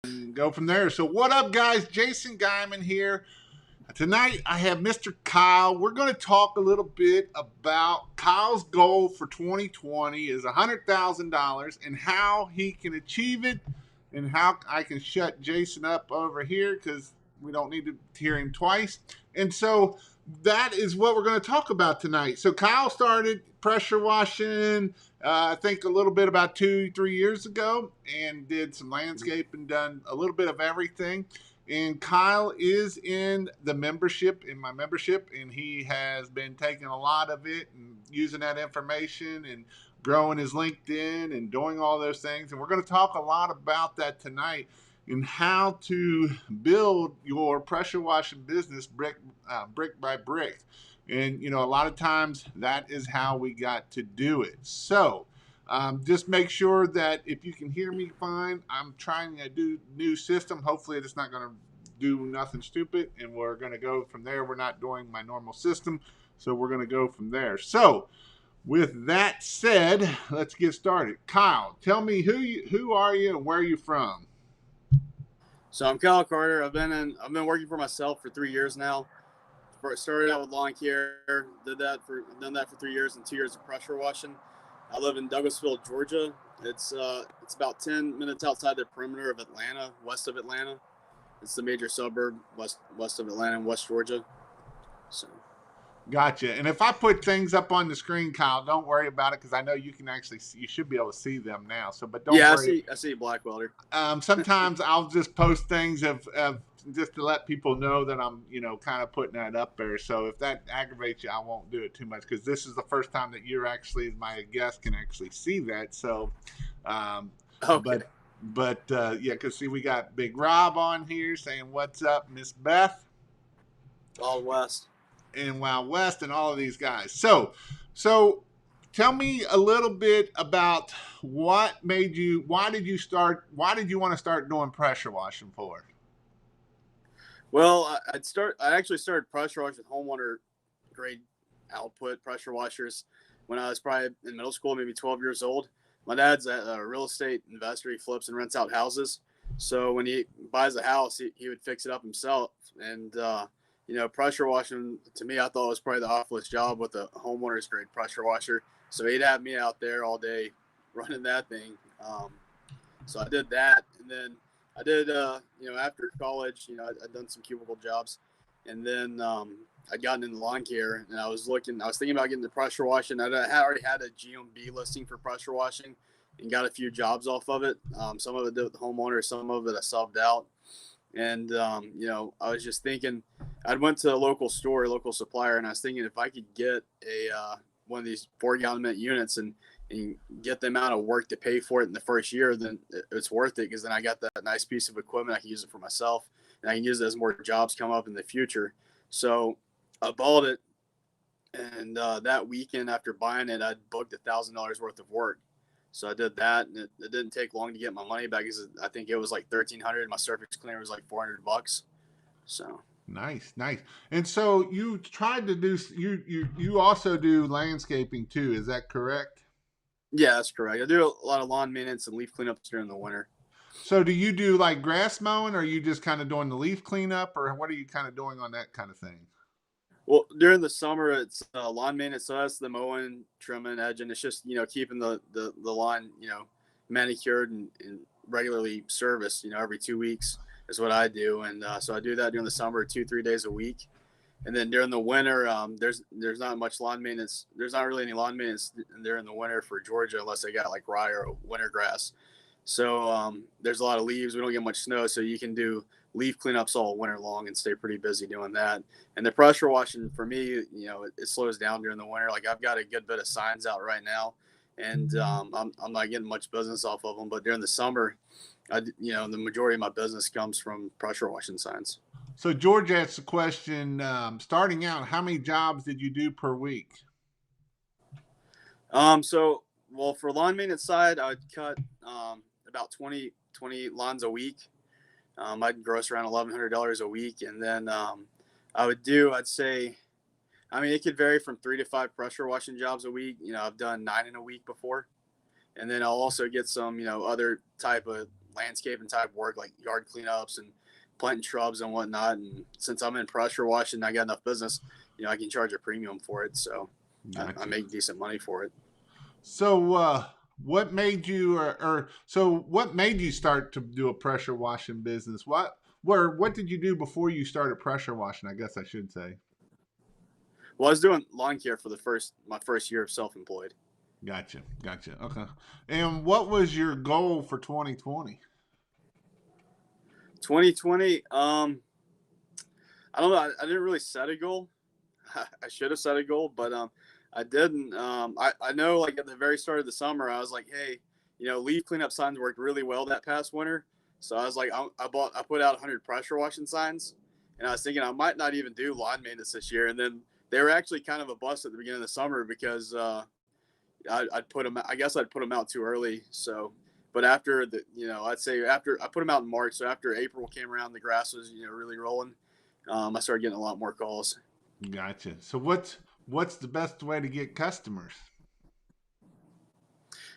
and go from there. So, what up, guys? Jason Geiman here. Tonight, I have Mr. Kyle. We're going to talk a little bit about Kyle's goal for 2020 is $100,000 and how he can achieve it, and how I can shut Jason up over here because we don't need to hear him twice. And so that is what we're going to talk about tonight. So Kyle started pressure washing, I think a little bit about 2-3 years ago, and did some landscaping, done a little bit of everything. And Kyle is in the membership, in my membership, and he has been taking a lot of it and using that information and growing his LinkedIn and doing all those things. And we're going to talk a lot about that tonight and how to build your pressure washing business brick by brick. And, a lot of times that is how we got to do it. So, just make sure that if you can hear me fine, I'm trying a new system. Hopefully it's not going to do nothing stupid, and we're going to go from there. We're not doing my normal system, so we're going to go from there. So with that said, let's get started. Kyle, tell me who are you and where are you from? So I'm Kyle Carter. I've been working for myself for 3 years now. Started out with lawn care, done that for 3 years and 2 years of pressure washing. I live in Douglasville, Georgia. It's about 10 minutes outside the perimeter of Atlanta, west of Atlanta. It's the major suburb west of Atlanta in West Georgia. So. Gotcha. And if I put things up on the screen, Kyle, don't worry about it because I know you can actually see, you should be able to see them now. So, but don't worry. I see black welder. Sometimes I'll just post things of just to let people know that I'm, kind of putting that up there. So if that aggravates you, I won't do it too much because this is the first time that you're actually, my guest, can actually see that. So, okay. But yeah, because see, we got Big Rob on here saying, "What's up, Miss Beth?" Wild West. And Wild West and all of these guys. So tell me a little bit about why did you want to start doing pressure washing for? Well, I actually started pressure washing with homeowner grade output pressure washers when I was probably in middle school, maybe 12 years old. My dad's a real estate investor. He flips and rents out houses. So when he buys a house, he would fix it up himself. And, pressure washing, to me, I thought was probably the awfulest job with a homeowner's grade pressure washer. So he'd have me out there all day running that thing. So I did that. And then I did, after college, I'd done some cubicle jobs. And then I'd gotten into lawn care, and I was thinking about getting the pressure washing. I already had a GMB listing for pressure washing and got a few jobs off of it. Some of it did with the homeowner, some of it I subbed out. And, I was just thinking, I'd went to a local supplier, and I was thinking if I could get one of these 4-gallon minute units and get the amount of work to pay for it in the first year, then it's worth it because then I got that nice piece of equipment. I can use it for myself, and I can use it as more jobs come up in the future. So I bought it, and that weekend after buying it, I'd booked $1,000 worth of work. So I did that, and it didn't take long to get my money back because I think it was like $1,300. My surface cleaner was like $400. So nice. And so you tried to do you also do landscaping too? Is that correct? Yeah, that's correct. I do a lot of lawn maintenance and leaf cleanups during the winter. So do you do like grass mowing, or are you just kind of doing the leaf cleanup, or what are you kind of doing on that kind of thing? Well, during the summer, it's lawn maintenance. So that's the mowing, trimming, edging. It's just, keeping the lawn, manicured and regularly serviced, every 2 weeks is what I do. And so I do that during the summer, 2-3 days a week. And then during the winter, there's not much lawn maintenance. There's not really any lawn maintenance during the winter for Georgia unless they got like rye or winter grass. So there's a lot of leaves. We don't get much snow, so you can do leaf cleanups all winter long and stay pretty busy doing that. And the pressure washing for me, it slows down during the winter. Like I've got a good bit of signs out right now, and I'm not getting much business off of them. But during the summer, the majority of my business comes from pressure washing signs. So George asked the question, starting out, how many jobs did you do per week? Well, for lawn maintenance side, I'd cut about 20 lawns a week. I'd gross around $1,100 a week. And then I'd say, it could vary from 3 to 5 pressure washing jobs a week. I've done 9 in a week before. And then I'll also get some, other type of landscaping type work, like yard cleanups and planting shrubs and whatnot. And since I'm in pressure washing, I got enough business, I can charge a premium for it. So I Gotcha. make decent money for it. So, what made you, what made you start to do a pressure washing business? What did you do before you started pressure washing? I guess I should say. Well, I was doing lawn care for my first year of self-employed. Gotcha. Okay. And what was your goal for 2020? 2020, I don't know. I didn't really set a goal. I should have set a goal, but I didn't. I know, like at the very start of the summer, I was like, hey, leaf cleanup signs worked really well that past winter. So I was like, I put out 100 pressure washing signs, and I was thinking I might not even do lawn maintenance this year. And then they were actually kind of a bust at the beginning of the summer because I'd put them. I guess I'd put them out too early. So, but after I'd say after I put them out in March. So after April came around, the grass was really rolling. I started getting a lot more calls. Gotcha. So what's the best way to get customers?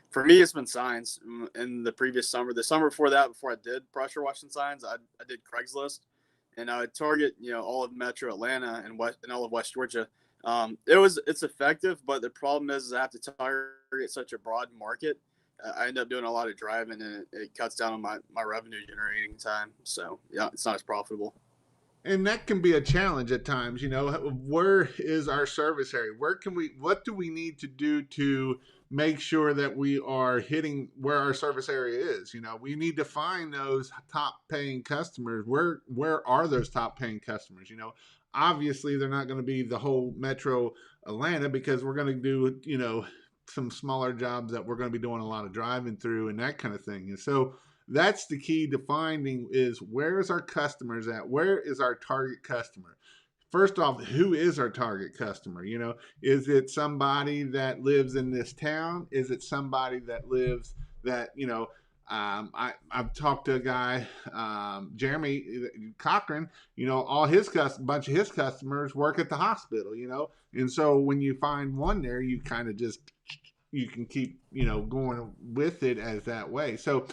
For me, it's been signs. In the previous summer, the summer before that, before I did pressure washing signs, I did Craigslist, and I would target all of Metro Atlanta and all of West Georgia. It's effective, but the problem is I have to target such a broad market. I end up doing a lot of driving, and it cuts down on my revenue generating time. So yeah, it's not as profitable. And that can be a challenge at times. Where is our service area? What do we need to do to make sure that we are hitting where our service area is? We need to find those top paying customers. Where are those top paying customers? Obviously they're not going to be the whole metro Atlanta, because we're going to do, some smaller jobs that we're going to be doing a lot of driving through and that kind of thing. And so that's the key to finding, is where is our customers at? Where is our target customer? First off, who is our target customer? Is it somebody that lives in this town? Is it somebody that lives that, I've talked to a guy, Jeremy Cochran, all his bunch of his customers work at the hospital, and so when you find one there, you kind of just, you can keep, going with it as that way. So,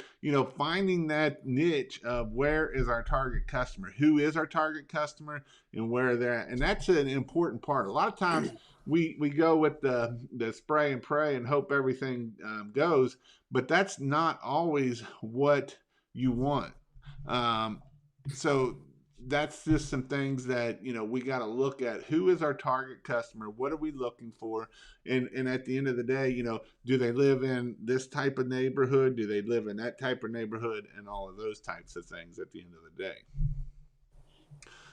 finding that niche of where is our target customer, who is our target customer, and where they're at. And that's an important part. A lot of times we go with the spray and pray and hope everything goes, but that's not always what you want. So that's just some things that we got to look at. Who is our target customer? What are we looking for? And at the end of the day, do they live in this type of neighborhood? Do they live in that type of neighborhood? And all of those types of things at the end of the day.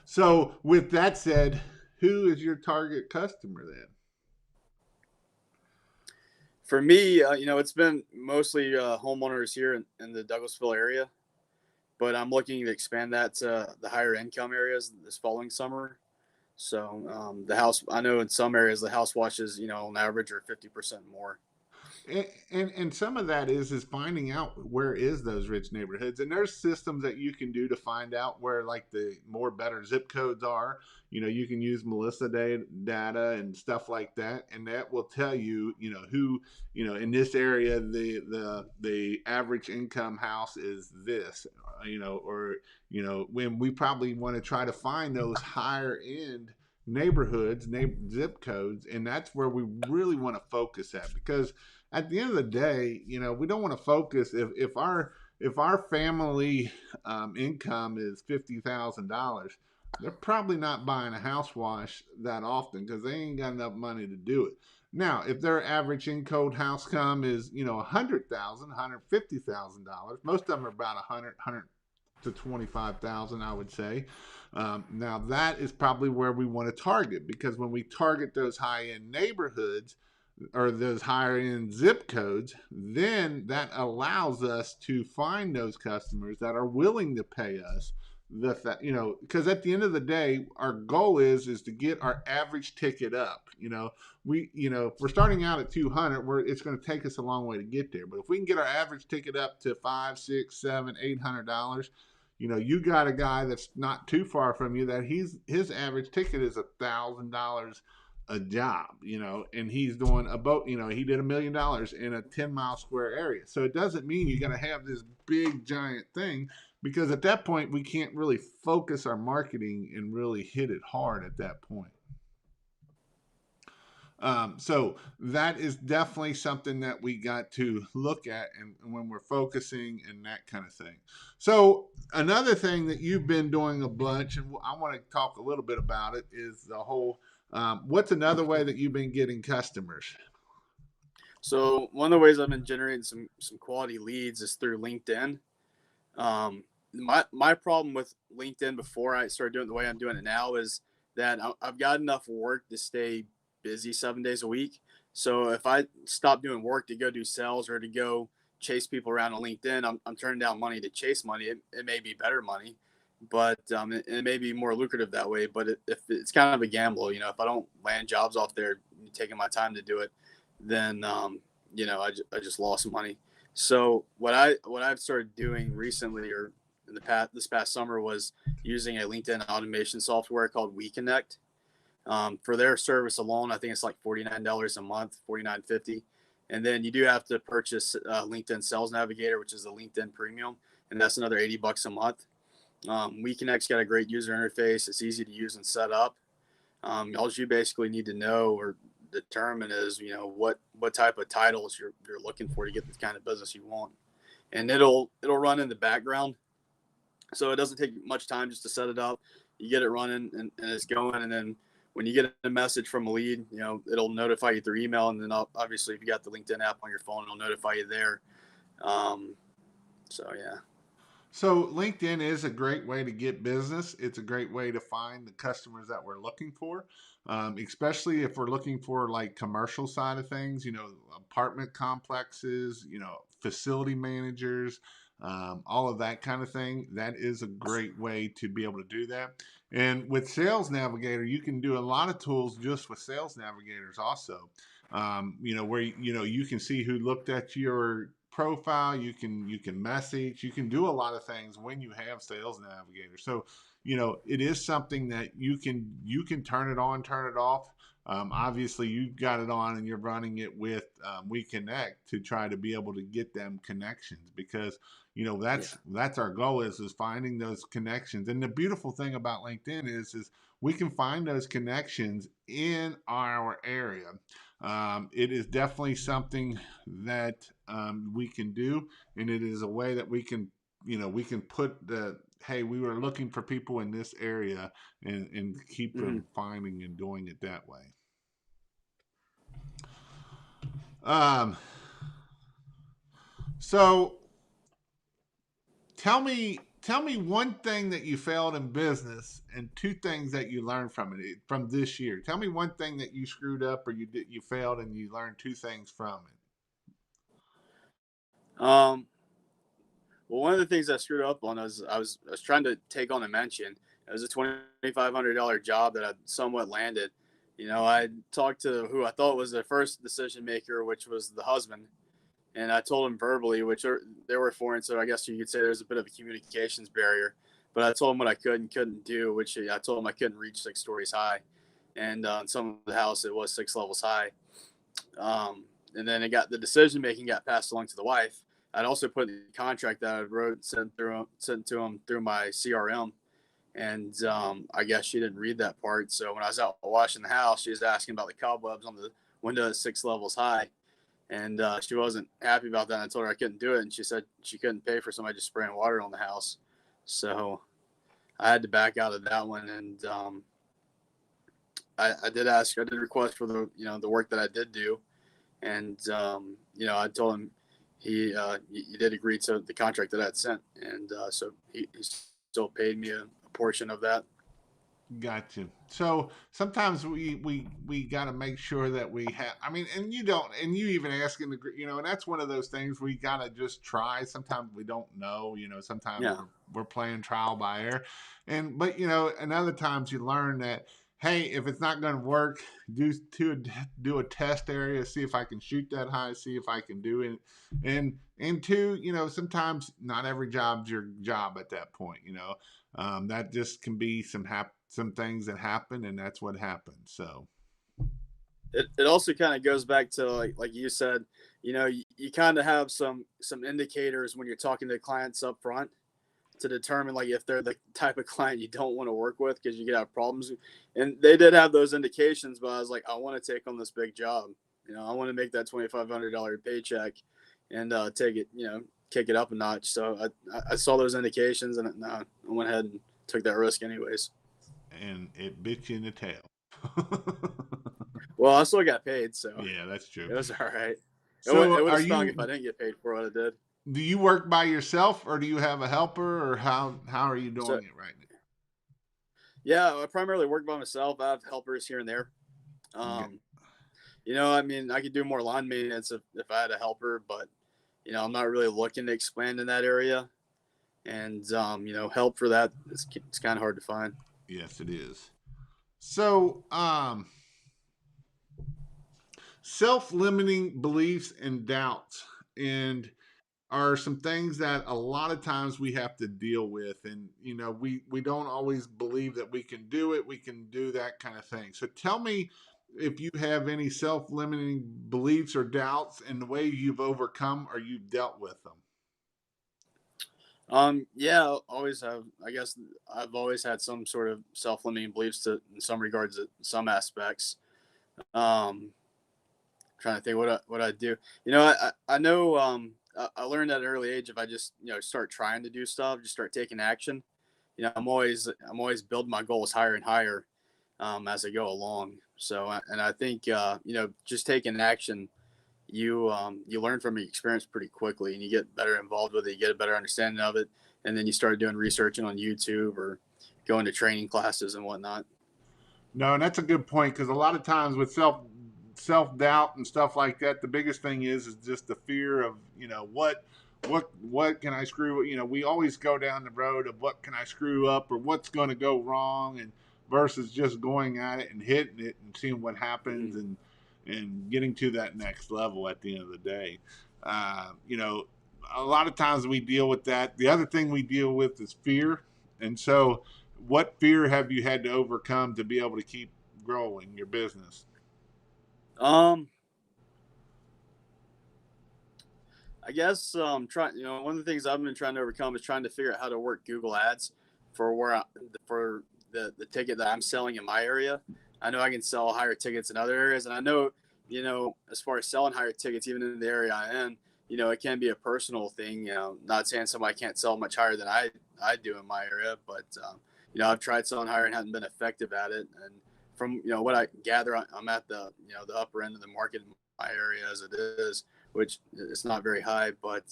So with that said, who is your target customer then? For me, it's been mostly homeowners here in the Douglasville area, but I'm looking to expand that to the higher income areas this following summer. So I know in some areas the house washes, on average are 50% more. And some of that is finding out where is those rich neighborhoods, and there's systems that you can do to find out where, like, the more better zip codes are. You can use Melissa data and stuff like that, and that will tell you, who, in this area the average income house is this, or when we probably want to try to find those higher end neighborhoods, zip codes, and that's where we really want to focus at, because at the end of the day, we don't want to focus if our family income is $50,000, they're probably not buying a house wash that often because they ain't got enough money to do it. Now, if their average income house come is $100,000, $150,000, most of them are about 100 to 25,000, I would say. Now that is probably where we want to target, because when we target those high end neighborhoods or those higher end zip codes, then that allows us to find those customers that are willing to pay us because at the end of the day, our goal is to get our average ticket up. If we're starting out at 200, it's going to take us a long way to get there. But if we can get our average ticket up to $500, $600, $700, $800, you got a guy that's not too far from you that his average ticket is $1,000 a job, and he's doing a boat, he did $1 million in a 10-mile square area. So it doesn't mean you got to have this big giant thing, because at that point we can't really focus our marketing and really hit it hard at that point. So that is definitely something that we got to look at, and when we're focusing and that kind of thing. So another thing that you've been doing a bunch, and I want to talk a little bit about it, is the whole. What's another way that you've been getting customers? So one of the ways I've been generating some quality leads is through LinkedIn. My problem with LinkedIn before I started doing it the way I'm doing it now is that I've got enough work to stay busy 7 days a week. So if I stop doing work to go do sales or to go chase people around on LinkedIn, I'm turning down money to chase money. It may be better money, but it may be more lucrative that way. But if it's kind of a gamble, if I don't land jobs off there, taking my time to do it, then I just lost some money. So what I've started doing recently, or in this past summer, was using a LinkedIn automation software called WeConnect. For their service alone, I think it's like $49 a month, $49.50, and then you do have to purchase LinkedIn Sales Navigator, which is a LinkedIn Premium, and that's another $80 a month. WeConnect's got a great user interface. It's easy to use and set up. All you basically need to know or determine is what type of titles you're looking for to get the kind of business you want, and it'll run in the background, so it doesn't take much time just to set it up. You get it running and it's going, and then when you get a message from a lead, it'll notify you through email, and then obviously if you got the LinkedIn app on your phone, it'll notify you there. So yeah. So LinkedIn is a great way to get business. It's a great way to find the customers that we're looking for, especially if we're looking for like commercial side of things, apartment complexes, facility managers, all of that kind of thing. That is a great way to be able to do that. And with Sales Navigator, you can do a lot of tools just with Sales Navigators also. Where you can see who looked at your profile, you can message, you can do a lot of things when you have Sales Navigator. So it is something that you can turn it on, turn it off. Obviously you've got it on and you're running it with WeConnect to try to be able to get them connections, because that's our goal, is finding those connections. And the beautiful thing about LinkedIn is we can find those connections in our area. It is definitely something that we can do, and it is a way that we can put the, hey, we were looking for people in this area, and keep Mm-hmm. them finding and doing it that way. Um, so tell me one thing that you failed in business and two things that you learned from it from this year. Tell me one thing that you screwed up or you failed and you learned two things from it. Um, well, one of the things I screwed up on was I was trying to take on a mention. It was a $2,500 job that I somewhat landed. I talked to who I thought was the first decision maker, which was the husband, and I told him verbally, they were foreign, so I guess you could say there's a bit of a communications barrier. But I told him what I could and couldn't do, which I told him I couldn't reach 6 stories high, and in some of the house it was 6 levels high. And then the decision making got passed along to the wife. I'd also put in the contract that I wrote and sent to him through my CRM, and I guess she didn't read that part. So when I was out washing the house, she was asking about the cobwebs on the window at 6 levels high, and she wasn't happy about that. And I told her I couldn't do it, and she said she couldn't pay for somebody just spraying water on the house. So I had to back out of that one, and I did request for the work that I did do, and I told him he did agree to the contract that I had sent, and so he still paid me a portion of that. Got you. So sometimes we got to make sure that we have. I mean, and you don't, and you even ask in the, and that's one of those things we gotta just try. Sometimes we don't know. Sometimes Yeah. we're playing trial by ear, but and other times you learn that, hey, if it's not going to work, do a test area, see if I can shoot that high, see if I can do it, and two, sometimes not every job's your job at that point. That just can be some things that happen, and that's what happened. So it also kind of goes back to like you said, you kind of have some indicators when you're talking to clients up front to determine like if they're the type of client you don't want to work with because you could have problems. And they did have those indications, but I was like, I want to take on this big job. I want to make that $2,500 paycheck and take it, kick it up a notch. So I saw those indications and I went ahead and took that risk anyways. And it bit you in the tail. Well, I still got paid, so yeah, that's true. it was all right. So It would are have stung you? if I didn't get paid for what I did. Do you work by yourself, or do you have a helper, or how are you So doing it right yeah, I primarily work by myself. I have helpers here and there. now? Okay. Um, I mean, I could do more lawn maintenance if I had a helper, but I'm not really looking to expand in that area. And help for that it's kind of hard to find. Yes, it is. So, self-limiting beliefs and doubts, and are some things that a lot of times we have to deal with, and we don't always believe that we can do it, we can do that kind of thing. So tell me if you have any self-limiting beliefs or doubts and the way you've overcome or you've dealt with them. Yeah, always have. I guess I've always had some sort of self-limiting beliefs in some regards, in some aspects. Um, Trying to think what I do. I know. I learned at an early age if I just start trying to do stuff, just start taking action. I'm always building my goals higher and higher as I go along. So and I think just taking action, you learn from your experience pretty quickly, and you get better involved with it. You get a better understanding of it, and then you start doing researching on YouTube or going to training classes and whatnot. No, and that's a good point, because a lot of times with self doubt and stuff like that, the biggest thing is just the fear of what can I screw. We always go down the road of what can I screw up or what's going to go wrong, and versus just going at it and hitting it and seeing what happens, Mm-hmm. and getting to that next level at the end of the day. A lot of times we deal with that. The other thing we deal with is fear, and so what fear have you had to overcome to be able to keep growing your business? Um, I guess trying. One of the things I've been trying to overcome is trying to figure out how to work Google Ads for for the ticket that I'm selling in my area. I know I can sell higher tickets in other areas, and I know as far as selling higher tickets, even in the area I am, it can be a personal thing. Not saying somebody can't sell much higher than I do in my area, but I've tried selling higher and haven't been effective at it. And from what I gather, I'm at the upper end of the market in my area as it is, which is not very high, but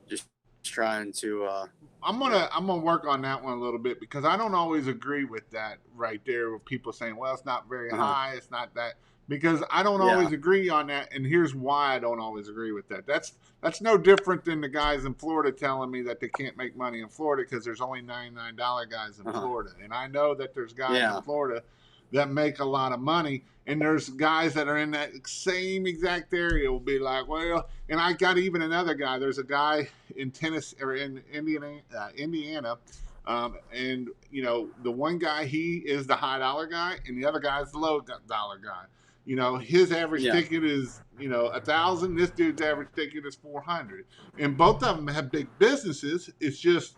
just trying to I'm gonna work on that one a little bit, because I don't always agree with that right there, with people saying, well, it's not very uh high, it's not that, because I don't yeah, always agree on that, and here's why I don't always agree with that. That's no different than the guys in Florida telling me that they can't make money in Florida because there's only $99 guys in uh Florida. And I know that there's guys in yeah, Florida that make a lot of money, and there's guys that are in that same exact area will be like, well, and I got even another guy. There's a guy in Tennessee or in Indiana, and the one guy, he is the high dollar guy, and the other guy is the low dollar guy. His average yeah, ticket is 1,000. This dude's average ticket is 400, and both of them have big businesses. It's just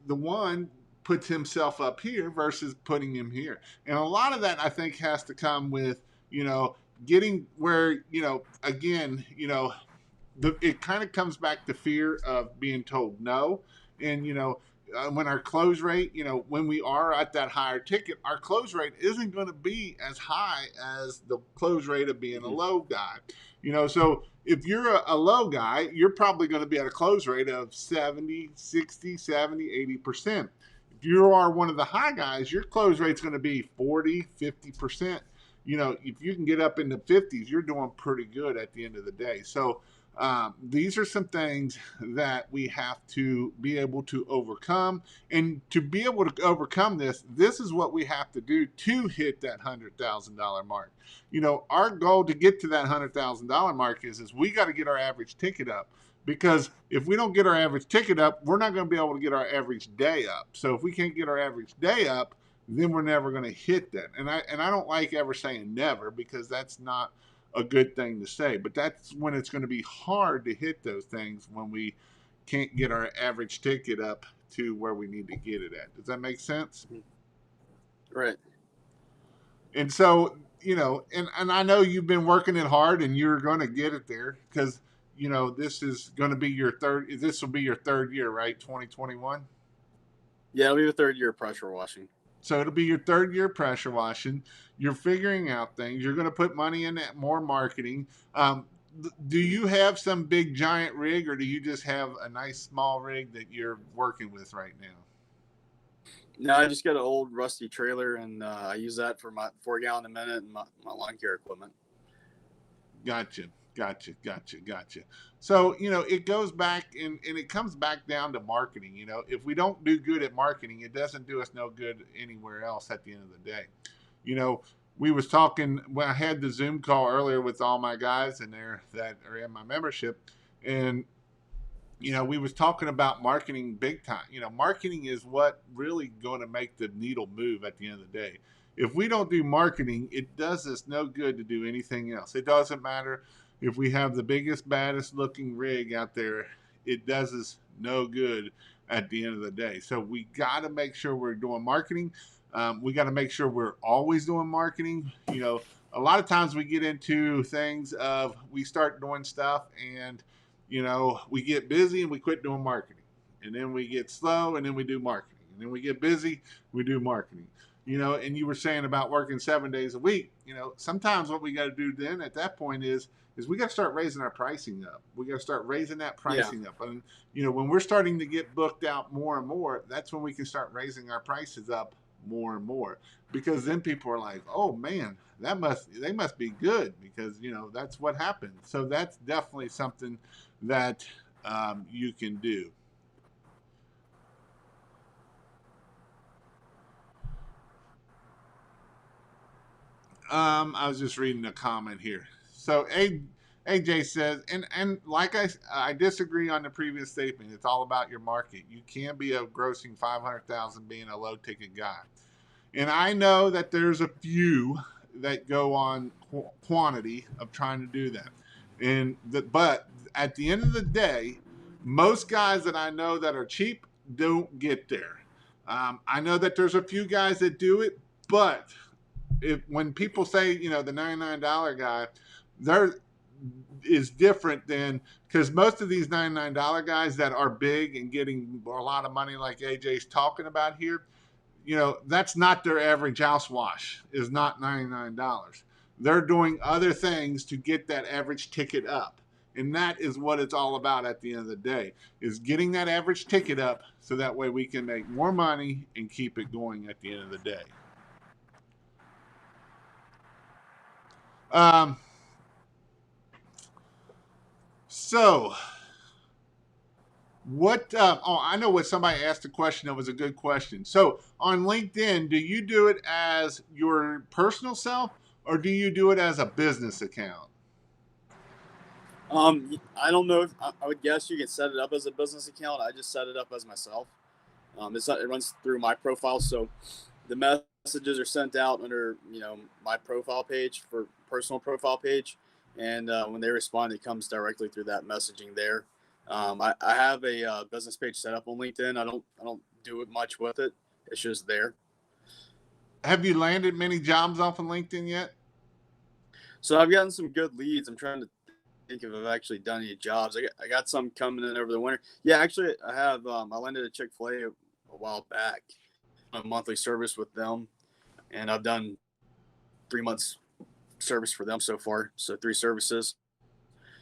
the one puts himself up here versus putting him here. And a lot of that, I think, has to come with, getting where, again, it kind of comes back to fear of being told no. And, when our close rate, when we are at that higher ticket, our close rate isn't going to be as high as the close rate of being a mm-hmm. low guy. So if you're a low guy, you're probably going to be at a close rate of 70, 60, 70, 80%. If you are one of the high guys, your close rate's going to be 40, 50%. If you can get up in the 50s, you're doing pretty good at the end of the day. So these are some things that we have to be able to overcome. And to be able to overcome this is what we have to do to hit that $100,000 mark. Our goal to get to that $100,000 mark is we got to get our average ticket up. Because if we don't get our average ticket up, we're not going to be able to get our average day up. So if we can't get our average day up, then we're never going to hit that. And I don't like ever saying never, because that's not a good thing to say. But that's when it's going to be hard to hit those things, when we can't get our average ticket up to where we need to get it at. Does that make sense? Right. And so, and I know you've been working it hard, and you're going to get it there, because, this is going to be this will be your third year, right? 2021. Yeah, it'll be the third year of pressure washing. So it'll be your third year pressure washing. You're figuring out things. You're going to put money in that, more marketing. Do you have some big giant rig, or do you just have a nice small rig that you're working with right now? No, I just got an old rusty trailer, and I use that for my 4 gallon a minute and my lawn care equipment. Gotcha. So, it goes back, and it comes back down to marketing. If we don't do good at marketing, it doesn't do us no good anywhere else at the end of the day. We was talking when I had the Zoom call earlier with all my guys in there that are in my membership, and we was talking about marketing big time. Marketing is what really going to make the needle move at the end of the day. If we don't do marketing, it does us no good to do anything else. It doesn't matter if we have the biggest, baddest looking rig out there. It does us no good at the end of the day. So we got to make sure we're doing marketing. We got to make sure we're always doing marketing. A lot of times we get into things of, we start doing stuff, and we get busy and we quit doing marketing. And then we get slow, and then we do marketing. And then we get busy, we do marketing. And you were saying about working 7 days a week. Sometimes what we got to do then at that point is we got to start raising our pricing up. We got to start raising that pricing up. And, when we're starting to get booked out more and more, that's when we can start raising our prices up more and more, because then people are like, oh man, they must be good, because, that's what happened. So that's definitely something that you can do. I was just reading a comment here. So AJ says, and like I disagree on the previous statement. It's all about your market. You can be a grossing 500,000 being a low ticket guy, and I know that there's a few that go on quantity of trying to do that, but at the end of the day, most guys that I know that are cheap don't get there. I know that there's a few guys that do it, but when people say, the $99 guy, there is different than, because most of these $99 guys that are big and getting a lot of money, like AJ's talking about here, that's not their average house wash, is not $99. They're doing other things to get that average ticket up. And that is what it's all about at the end of the day, is getting that average ticket up, so that way we can make more money and keep it going at the end of the day. So what, I know what somebody asked a question that was a good question. So on LinkedIn, do you do it as your personal self, or do you do it as a business account? I don't know. I would guess you can set it up as a business account. I just set it up as myself. It runs through my profile. So the messages are sent out under, my profile page, for personal profile page. And when they respond, it comes directly through that messaging there. I have a business page set up on LinkedIn. I don't do it much with it. It's just there. Have you landed many jobs off of LinkedIn yet? So I've gotten some good leads. I'm trying to think if I've actually done any jobs. I got some coming in over the winter. Yeah, actually I have. I landed at Chick-fil-A a while back, a monthly service with them, and I've done 3 months service for them so far. So 3 services,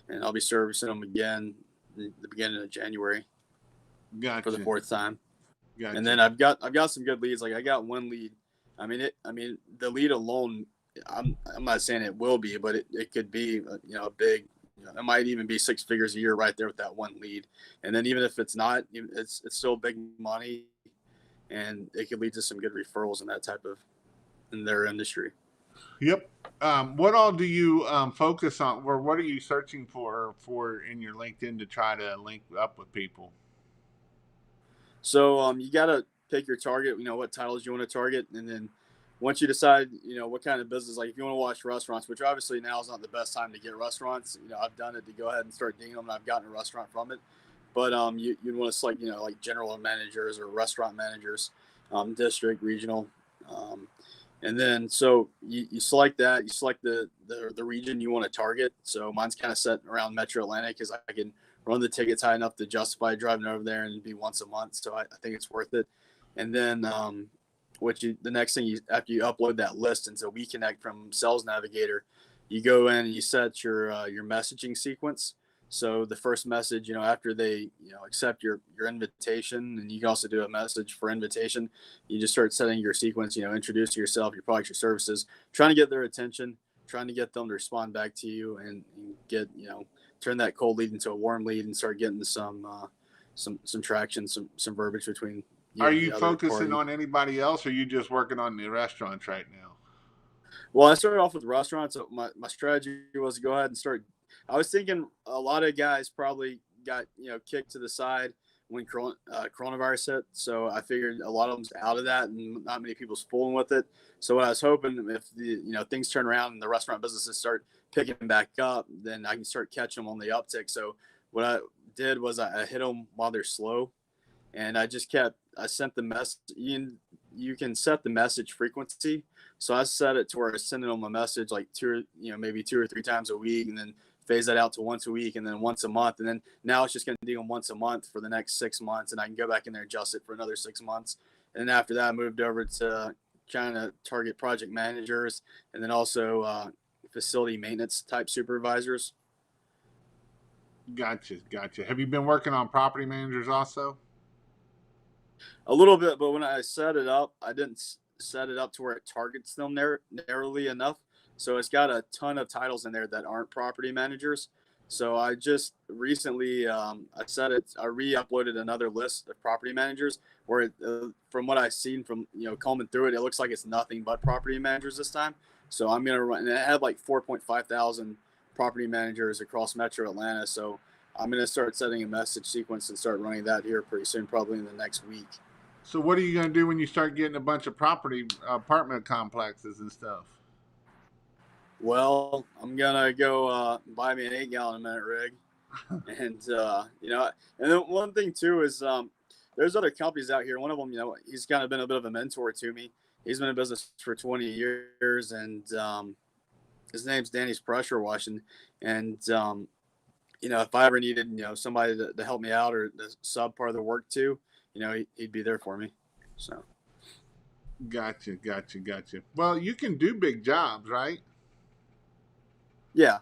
and I'll be servicing them again in the beginning of Januay. Gotcha. For the 4th time. Gotcha. And then I've got some good leads. Like I got one lead. I mean the lead alone, I'm not saying it will be, but it could be, a big, it might even be 6 figures a year right there with that one lead. And then even if it's not, it's still big money, and it could lead to some good referrals in that type of, in their industry. Yep. What all do you focus on, or what are you searching for in your LinkedIn to try to link up with people? So you gotta pick your target, what titles you want to target. And then once you decide, what kind of business, like if you want to watch restaurants, which obviously now is not the best time to get restaurants, I've done it to go ahead and start dinging them, and I've gotten a restaurant from it. But you'd want to select, like general managers or restaurant managers, district, regional. And then so you select that, you select the region you want to target. So mine's kind of set around Metro Atlanta because I can run the tickets high enough to justify driving over there and be once a month. So I think it's worth it. And then the next thing after you upload that list into WeConnect from Sales Navigator, you go in and you set your messaging sequence. So the first message, after they, accept your invitation, and you can also do a message for invitation, you just start setting your sequence, introduce yourself, your products, your services, trying to get their attention, trying to get them to respond back to you and get, turn that cold lead into a warm lead and start getting some traction, some verbiage between you. Are you focusing on anybody else, or are you just working on the restaurants right now? Well, I started off with restaurants. So my strategy was to go ahead and start. I was thinking a lot of guys probably got, kicked to the side when coronavirus hit. So I figured a lot of them's out of that and not many people's fooling with it. So what I was hoping, if the, things turn around and the restaurant businesses start picking back up, then I can start catching them on the uptick. So what I did was I hit them while they're slow. And I sent the message. You can set the message frequency. So I set it to where I send them a message like maybe 2 or 3 times a week, and then phase that out to once a week and then once a month. And then now it's just going to do them once a month for the next 6 months. And I can go back in there and adjust it for another 6 months. And then after that, I moved over to trying to target project managers and then also facility maintenance type supervisors. Gotcha. Have you been working on property managers also? A little bit, but when I set it up, I didn't set it up to where it targets them narrowly enough. So it's got a ton of titles in there that aren't property managers. So I just recently, I re-uploaded another list of property managers where from what I've seen from, combing through it, it looks like it's nothing but property managers this time. So I'm going to run, and it had like 4.5 thousand property managers across Metro Atlanta. So I'm going to start setting a message sequence and start running that here pretty soon, probably in the next week. So what are you going to do when you start getting a bunch of apartment complexes and stuff? Well, I'm going to go buy me an 8-gallon-a-minute rig. And, and then one thing, too, is there's other companies out here. One of them, he's kind of been a bit of a mentor to me. He's been in business for 20 years, and his name's Danny's Pressure Washing. And, if I ever needed, somebody to help me out or to sub part of the work too, he'd be there for me. So. Gotcha. Well, you can do big jobs, right? Yeah.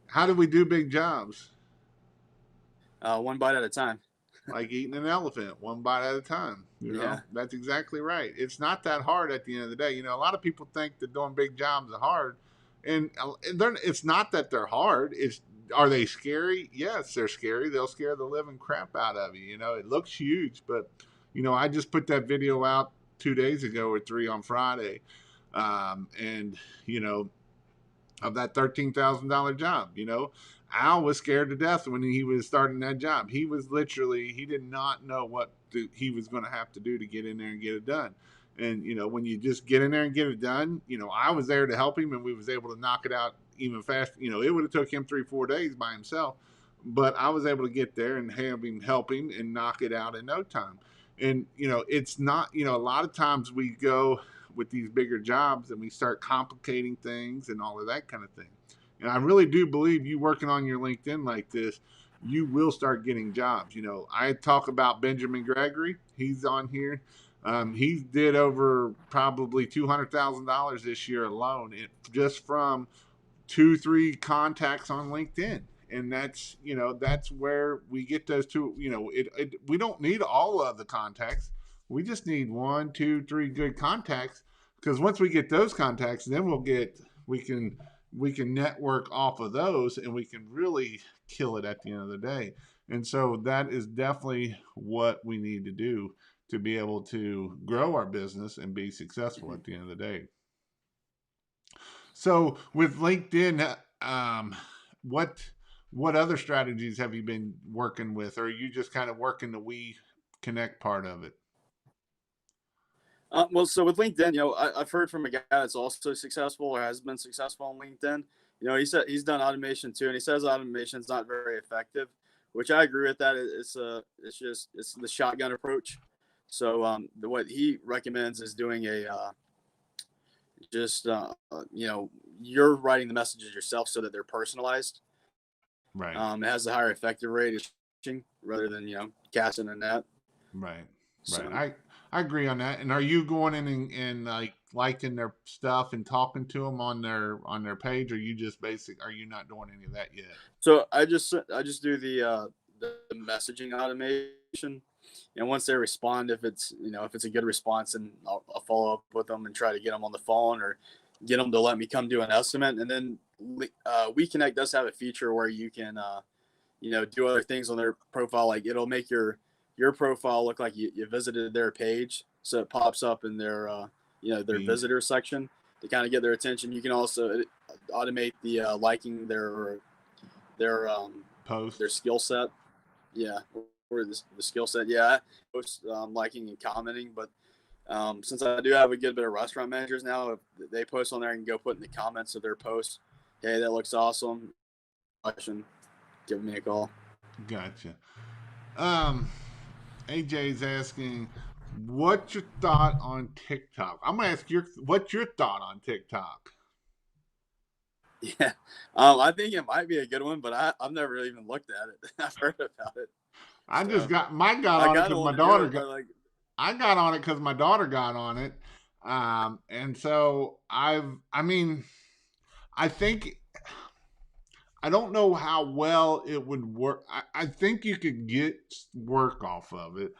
How do we do big jobs? One bite at a time. Like eating an elephant, one bite at a time. Yeah. That's exactly right. It's not that hard at the end of the day. A lot of people think that doing big jobs are hard, and it's not that they're hard. Are they scary? Yes, they're scary. They'll scare the living crap out of you. It looks huge, but I just put that video out 2 days ago or 3 on Friday, and of that $13,000 job. Al was scared to death when he was starting that job. He did not know what he was going to have to do to get in there and get it done. And, when you just get in there and get it done, I was there to help him, and we was able to knock it out even faster. It would have took him 3-4 days by himself, but I was able to get there and have him help him and knock it out in no time. And, it's not, a lot of times we go with these bigger jobs and we start complicating things and all of that kind of thing. And I really do believe you working on your LinkedIn like this, you will start getting jobs. I talk about Benjamin Gregory. He's on here. He did over probably $200,000 this year alone, just from 2-3 contacts on LinkedIn. And that's where we get those two. We don't need all of the contacts. We just need 1, 2, 3 good contacts. Because once we get those contacts, then we can network off of those, and we can really kill it at the end of the day. And so that is definitely what we need to do to be able to grow our business and be successful at the end of the day. So with LinkedIn, what other strategies have you been working with, or are you just kind of working the We Connect part of it? Well, so with LinkedIn, I've heard from a guy that's also successful or has been successful on LinkedIn. He said he's done automation too, and he says automation is not very effective, which I agree with that. It's the shotgun approach. So what he recommends is doing a just you're writing the messages yourself so that they're personalized. Right. It has a higher effective rate of rather than casting a net. Right. Right. So I agree on that. And are you going in and like liking their stuff and talking to them on their page, or you just are you not doing any of that yet? so I just do the messaging automation, and once they respond, if it's a good response, then I'll follow up with them and try to get them on the phone or get them to let me come do an estimate. And then WeConnect does have a feature where you can do other things on their profile, like it'll make your profile look like you visited their page, so it pops up in their Feed. visitor section to kind of get their attention. You can also automate the liking their Post. their skill set. Yeah, or the skill set. Yeah, post liking and commenting. But since I do have a good bit of restaurant managers now, if they post on there, I can go put in the comments of their post, hey, that looks awesome. Question, give me a call. Gotcha. AJ's asking, what's your thought on TikTok? I'm gonna ask what's your thought on TikTok? Yeah, I think it might be a good one, but I've never really even looked at it. I've heard about it, I just so got I on it kind because of my want to do daughter it. got. But like, I got on it because my daughter got on it, and so I mean, I think I don't know how well it would work. I think you could get work off of it,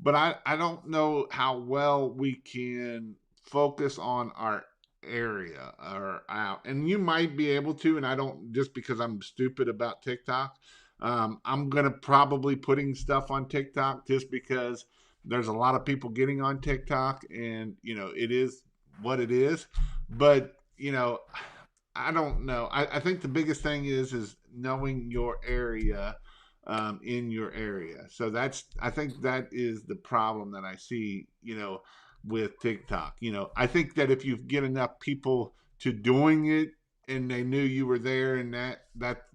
but I don't know how well we can focus on our area or out. And you might be able to, and I don't just because I'm stupid about TikTok. I'm gonna probably putting stuff on TikTok just because there's a lot of people getting on TikTok, and it is what it is. But I don't know. I think the biggest thing is knowing your area in your area. So I think that is the problem that I see, with TikTok. I think that if you get enough people to doing it and they knew you were there, and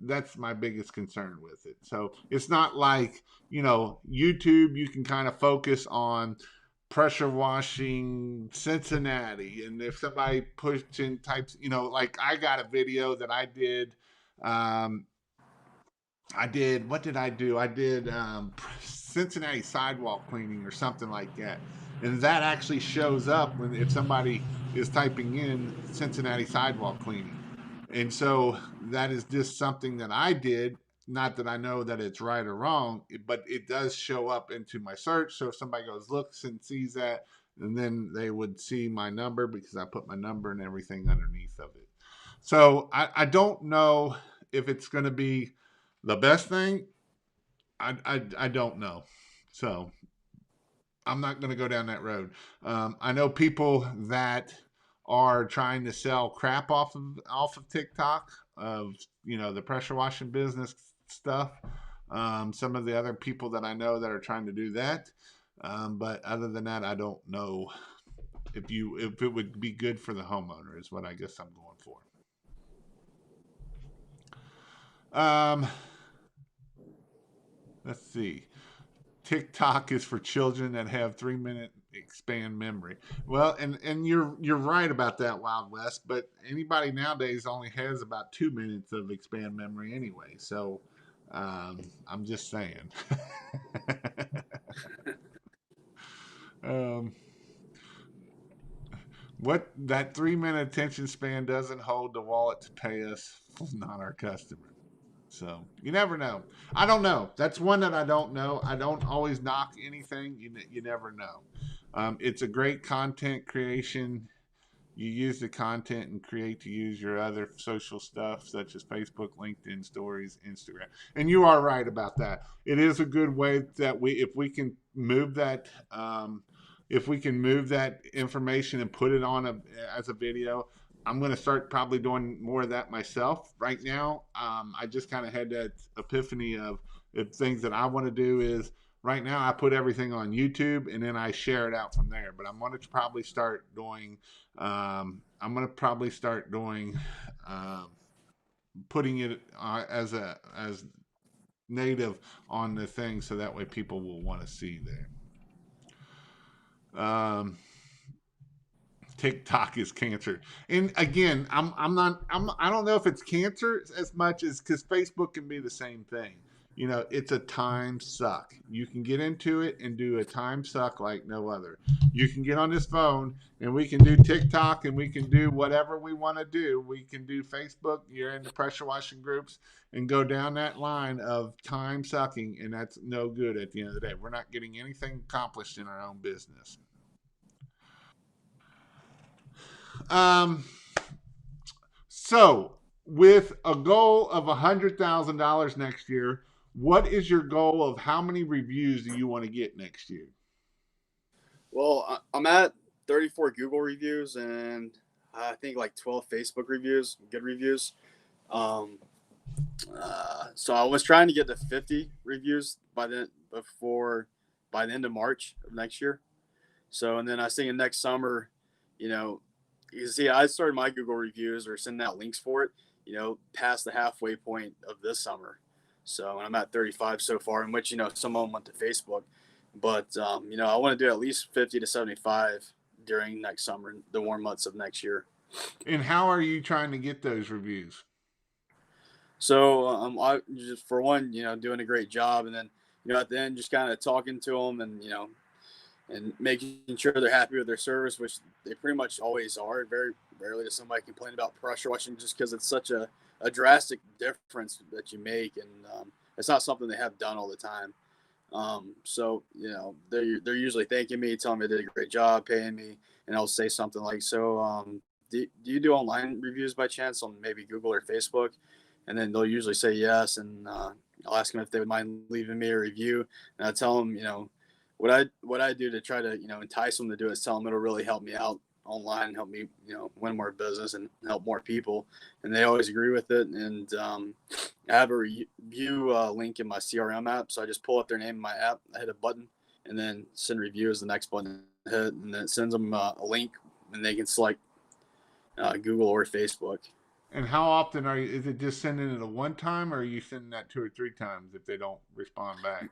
that's my biggest concern with it. So it's not like, YouTube, you can kind of focus on pressure washing Cincinnati. And if somebody pushed in types, like I got a video that um, what did I do? I did Cincinnati sidewalk cleaning or something like that. And that actually shows up if somebody is typing in Cincinnati sidewalk cleaning. And so that is just something that I did. Not that I know that it's right or wrong, but it does show up into my search. So if somebody goes, looks and sees that, and then they would see my number because I put my number and everything underneath of it. So I don't know if it's going to be the best thing. I don't know. So I'm not going to go down that road. I know people that are trying to sell crap off of TikTok of the pressure washing business stuff. Some of the other people that I know that are trying to do that. But other than that, I don't know if it would be good for the homeowner is what I guess I'm going for. Let's see. TikTok is for children that have 3 minute expand memory. Well, and you're right about that, Wild West. But anybody nowadays only has about 2 minutes of expand memory anyway. So I'm just saying. um, what that 3 minute attention span doesn't hold the wallet to pay us, not our customer. So you never know. I don't know. That's one that I don't know. I don't always knock anything. You never know. It's a great content creation. You use the content and create to use your other social stuff such as Facebook, LinkedIn stories, Instagram. And you are right about that. It is a good way that if we can move that, information and put it on as a video. I'm going to start probably doing more of that myself right now. I just kind of had that epiphany of if things that I want to do is Right now, I put everything on YouTube and then I share it out from there. But I'm going to probably start doing. I'm going to probably start doing. Um, Putting it as native on the thing, so that way people will want to see there. TikTok is cancer. And again, I'm not I don't know if it's cancer as much as because Facebook can be the same thing. You know, it's a time suck. You can get into it and do a time suck like no other. You can get on this phone and we can do TikTok and we can do whatever we want to do. We can do Facebook. You're in the pressure washing groups and go down that line of time sucking, and that's no good at the end of the day. We're not getting anything accomplished in our own business. Um, So, with a goal of $100,000 next year, what is your goal of how many reviews do you want to get next year? Well, I'm at 34 Google reviews and I think like 12 Facebook reviews, good reviews. Um, so I was trying to get to 50 reviews by the end of March of next year. So, and then I was thinking next summer, you know, you see, I started my Google reviews or sending out links for it, past the halfway point of this summer. So, and I'm at 35 so far, in which, some of them went to Facebook. But, I want to do at least 50 to 75 during next summer, the warm months of next year. And how are you trying to get those reviews? So, I just, for one, doing a great job. And then, at the end, just kind of talking to them and making sure they're happy with their service, which they pretty much always are. Very rarely does somebody complain about pressure washing just because it's such a drastic difference that you make, and it's not something they have done all the time. So they're usually thanking me, telling me I did a great job, paying me, and I'll say something like, "So, do you do online reviews by chance on maybe Google or Facebook?" And then they'll usually say yes, and I'll ask them if they would mind leaving me a review, and I tell them, what I do to try to entice them to do it is tell them it'll really help me out online, help me win more business and help more people, and they always agree with it. And I have a review link in my CRM app, so I just pull up their name in my app, I hit a button, and then send reviews. The next button I hit, and then it sends them a link, and they can select Google or Facebook. And how often are you? Is it just sending it a one time, or are you sending that two or three times if they don't respond back?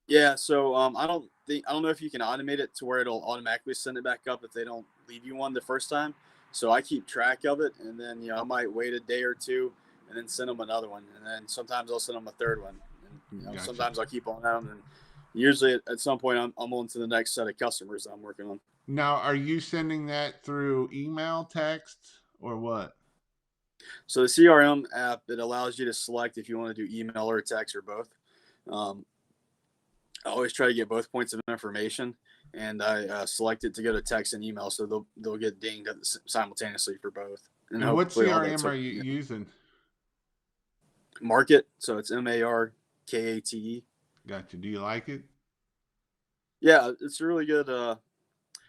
Yeah, so I don't know if you can automate it to where it'll automatically send it back up if they don't leave you one the first time. So I keep track of it, and then I might wait a day or two, and then send them another one, and then sometimes I'll send them a third one, and Gotcha. sometimes I'll keep on them, and usually at some point I'm on to the next set of customers that I'm working on. Now, are you sending that through email, text, or what? So the CRM app, it allows you to select if you want to do email or text or both. Um, I always try to get both points of information, and I select it to go to text and email, so they'll get dinged simultaneously for both, and And what hopefully all that CRM are took you using? market. So it's Markate. Gotcha. Do you like it? Yeah, it's a really good.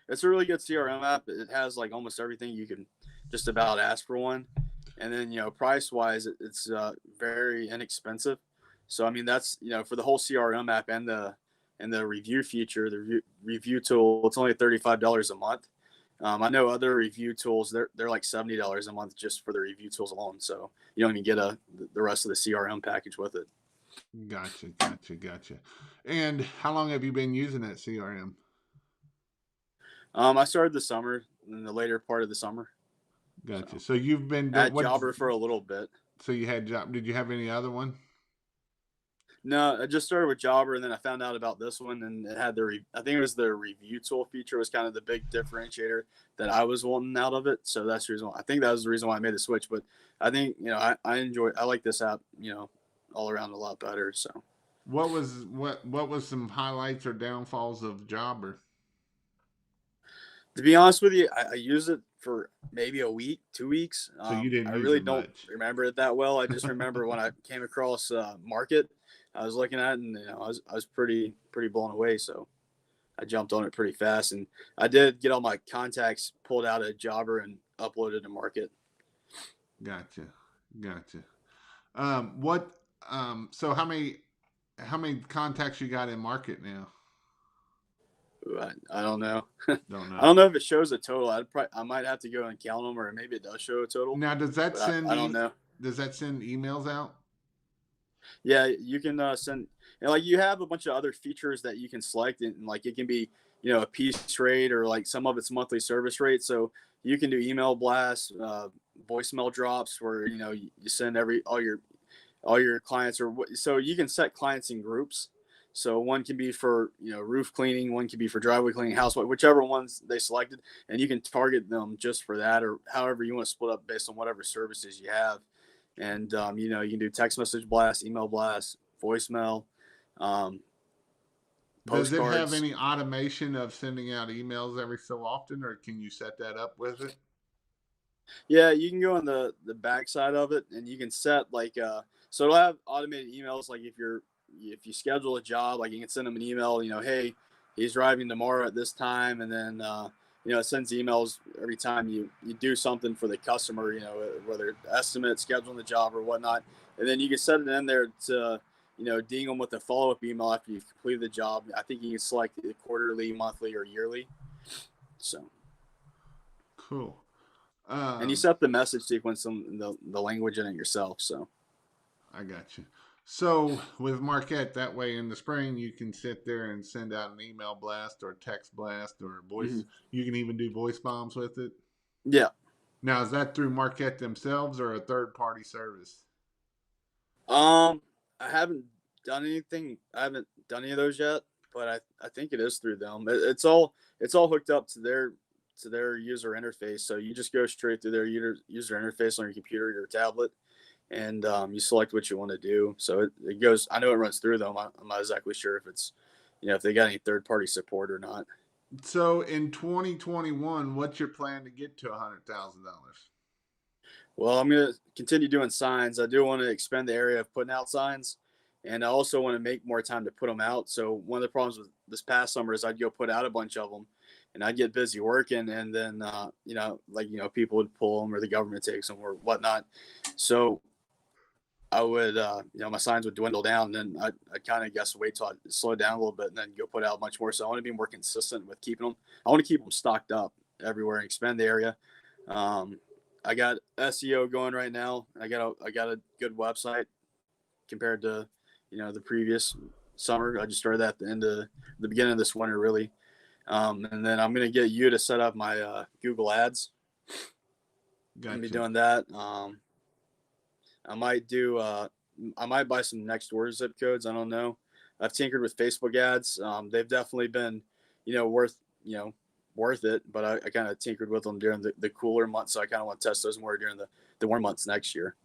It's a really good CRM app. It has like almost everything you can just about ask for one, and then price wise, it's very inexpensive. So I mean that's for the whole CRM app and the review feature, the review tool, it's only $35 a month. I know other review tools they're like $70 a month just for the review tools alone. So you don't even get the rest of the CRM package with it. Gotcha, gotcha, gotcha. And how long have you been using that CRM? I started the summer in the later part of the summer. Gotcha. So So you've been I doing had what? Jobber for a little bit. So you had job? Did you have any other one? No, I just started with Jobber, and then I found out about this one, and it had I think it was the review tool feature was kind of the big differentiator that I was wanting out of it. So that's the reason why, I think that was the reason why I made the switch. But I think, I like this app, all around a lot better. So What was some highlights or downfalls of Jobber? to be honest with you, I use it for maybe a week, 2 weeks. So you I didn't use really it don't much. remember it that well. I just remember when I came across Market, I was looking at it, and I was pretty blown away. So I jumped on it pretty fast, and I did get all my contacts pulled out of Jobber and uploaded to Market. Gotcha, gotcha. What? So how many? how many contacts you got in market now? I don't know. Don't I know. don't know if it shows a total. I might have to go and count them, or maybe it does show a total, Now, does that but send I don't know. does that send emails out? Yeah, you can send, and like you have a bunch of other features that you can select, and like it can be, a piece rate, or like some of it's monthly service rate. So you can do email blasts, voicemail drops, where you send all your clients, so you can set clients in groups. So one can be for roof cleaning, one can be for driveway cleaning, house, whichever ones they selected, and you can target them just for that, or however you want to split up based on whatever services you have. And you can do text message blast, email blast, voicemail, um, Does it have postcards. any automation of sending out emails every so often, or can you set that up with it? Yeah, you can go on the back side of it, and you can set like so it'll have automated emails. Like if you schedule a job, like you can send them an email. Hey, he's driving tomorrow at this time, and then it sends emails every time you do something for the customer. Whether estimate, scheduling the job, or whatnot, and then you can set it in there to ding them with a follow up email after you've completed the job. I think you can select it quarterly, monthly, or yearly. So. Cool. And you set the message sequence and the language in it yourself. So I got you. So with Marquette, that way in the spring you can sit there and send out an email blast or text blast or voice. mhm. You can even do voice bombs with it. Yeah. Now, is that through Marquette themselves or a third party service? I haven't done anything. I haven't done any of those yet, but I think it is through them. It's all hooked up to their user interface. So you just go straight through their user interface on your computer or your tablet, and you select what you want to do. So it goes. I know it runs through them. I'm not exactly sure if it's if they got any third party support or not. So in 2021, what's your plan to get to $100,000? Well, I'm going to continue doing signs. I do want to expand the area of putting out signs, and I also want to make more time to put them out. So one of the problems with this past summer is I'd go put out a bunch of them, and I'd get busy working, and then people would pull them, or the government takes them, or whatnot. So I would my signs would dwindle down, and then I kind of guess wait till I slow down a little bit, and then go put out much more. So I want to be more consistent with keeping them. I want to keep them stocked up everywhere and expand the area. Um, I got SEO going right now. I got a good website compared to the previous summer. I just started that at the beginning of this winter, really. And then I'm gonna get you to set up my Google Ads. I'm gonna be Gotcha. doing that. I might do. I might buy some next door zip codes. I don't know. I've tinkered with Facebook ads. They've definitely been, worth worth it. But I kind of tinkered with them during the cooler months. So I kind of want to test those more during the warm months next year.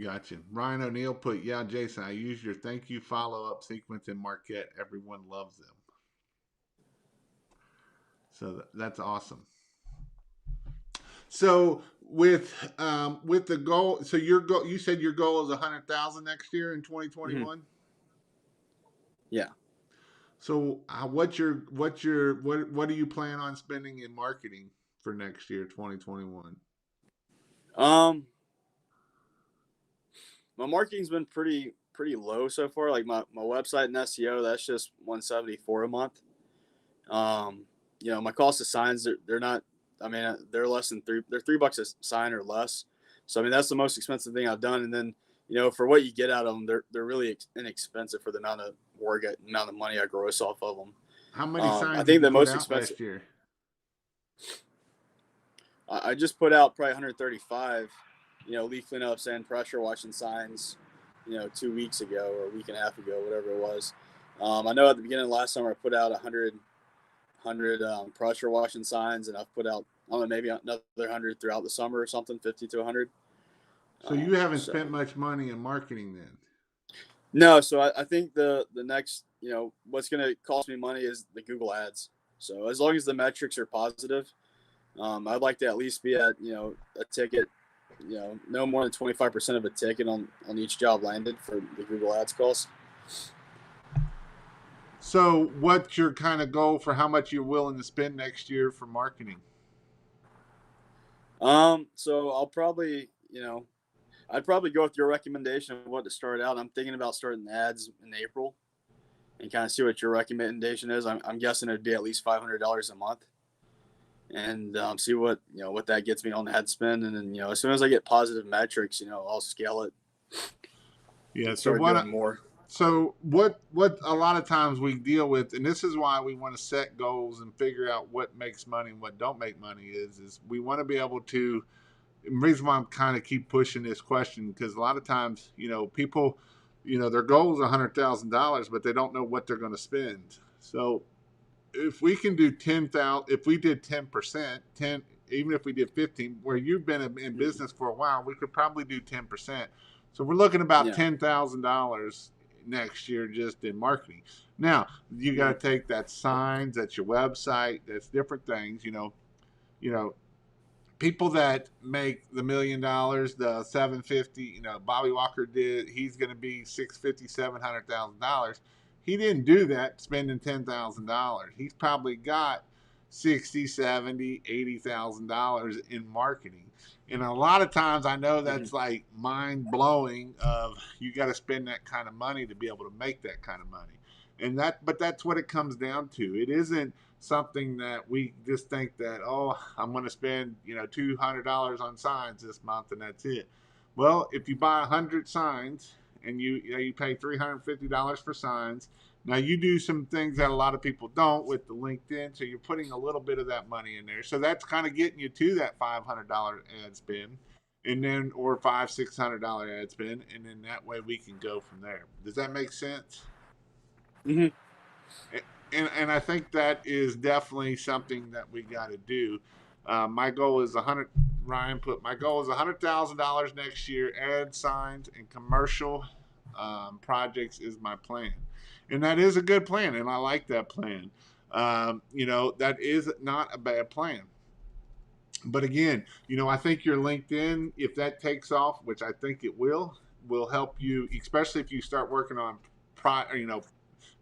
Gotcha. Ryan O'Neill put, yeah, Jason, I use your thank you follow up sequence in Marquette. Everyone loves them. So that's awesome. So with the goal, so your goal, you said your goal is 100,000 next year in Mm-hmm. 2021. Yeah. So what do you plan on spending in marketing for next year, 2021? Um, my marketing's been pretty low so far. Like my website and SEO, that's just 174 a month. My cost of signs, they're not. I mean, they're less than three. They're $3 a sign or less. So I mean, that's the most expensive thing I've done. And then for what you get out of them, they're really inexpensive for the amount of work, amount of money I gross off of them. How many I signs did think you the put most out expensive. last year? I just put out probably 135. Leaf cleanups and pressure washing signs. 2 weeks ago or a week and a half ago, whatever it was. I know at the beginning of last summer I put out 100 pressure washing signs, and I've put out I don't know maybe another 100 throughout the summer or something, 50 to 100. So you haven't So spent much money in marketing then. no, so I think the next what's going to cost me money is the Google Ads. So as long as the metrics are positive, I'd like to at least be at a ticket, no more than 25% of a ticket on each job landed for the Google Ads cost. So what's your kind of goal for how much you're willing to spend next year for marketing? So I'll probably I'd probably go with your recommendation of what to start out. I'm thinking about starting the ads in April and kind of see what your recommendation is. I'm guessing it'd be at least $500 a month, and see what what that gets me on ad spend, and then as soon as I get positive metrics, I'll scale it. Yeah. And start doing more. So what a lot of times we deal with, and this is why we want to set goals and figure out what makes money and what don't make money is we want to be able to. The reason why I'm kind of keep pushing this question, because a lot of times, people, their goal is $100,000, but they don't know what they're going to spend. So if we can do 10,000, if we did 10%, even if we did 15, where you've been in business for a while, we could probably do 10%. So we're looking about $10,000 next year just in marketing. Now you got to take that signs, that's your website, that's different things, people that make the $1 million, the 750, Bobby Walker did, he's going to be 650, $700,000. He didn't do that spending $10,000. He's probably got 60, 70, $80,000 in marketing. And a lot of times I know that's like mind blowing of you got to spend that kind of money to be able to make that kind of money. But that's what it comes down to. It isn't something that we just think that, I'm going to spend, $200 on signs this month and that's it. Well, if you buy 100 signs and you pay $350 for signs, now you do some things that a lot of people don't with the LinkedIn, so you're putting a little bit of that money in there. So that's kind of getting you to that $500 ad spend, and then or $500-$600 ad spend, and then that way we can go from there. Does that make sense? Mm-hmm. And I think that is definitely something that we got to do. My goal is my goal is $100,000 next year. Ad signs and commercial projects is my plan, and that is a good plan, and I like that plan. That is not a bad plan. But again, I think your LinkedIn, if that takes off, which I think it will help you, especially if you start working on,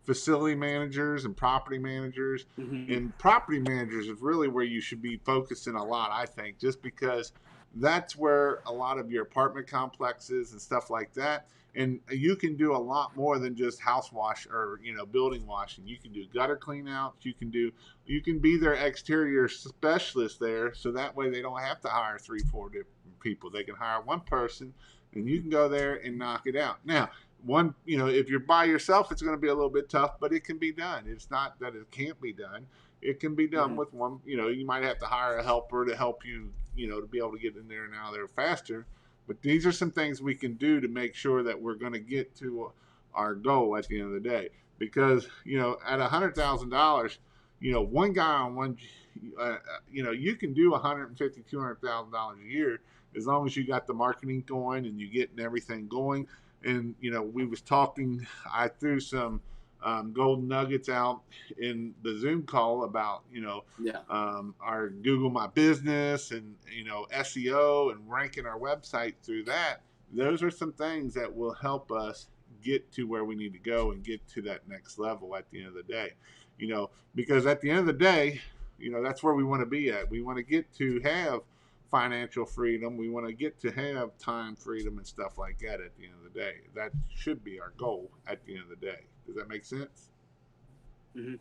facility managers and property managers. And property managers is really where you should be focusing a lot, I think, just because that's where a lot of your apartment complexes and stuff like that. And you can do a lot more than just house wash or building washing. You can do gutter clean outs. You can be their exterior specialist there, so that way they don't have to hire 3-4 different people. They can hire one person, and you can go there and knock it out. Now, if you're by yourself, it's going to be a little bit tough, but it can be done. It's not that it can't be done. It can be done with one. You might have to hire a helper to help you, to be able to get in there and out of there faster. But these are some things we can do to make sure that we're going to get to our goal at the end of the day. Because at $100,000, one guy on one, you can do $150,000, $200,000 a year as long as you got the marketing going and you getting everything going. And we was talking. I threw some golden nuggets out in the Zoom call about our Google My Business and SEO and ranking our website through that. Those are some things that will help us get to where we need to go and get to that next level at the end of the day. Because at the end of the day, that's where we want to be at. We want to get to have financial freedom. We want to get to have time freedom and stuff like that at the end of the day. That should be our goal at the end of the day. Does that make sense? Mm-hmm.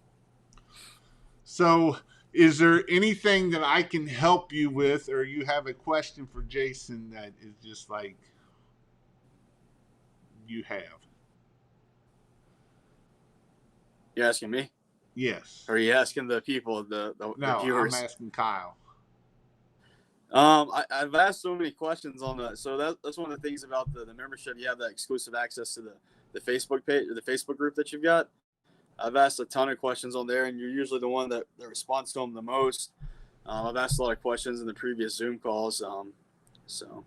So is there anything that I can help you with, or you have a question for Jason that is just like you have? You're asking me? Yes. Or are you asking the people, the viewers? I'm asking Kyle. I've asked so many questions on that. So that's one of the things about the membership. You have that exclusive access to the Facebook page or the Facebook group that you've got. I've asked a ton of questions on there, and you're usually the one that responds to them the most. I've asked a lot of questions in the previous Zoom calls. So,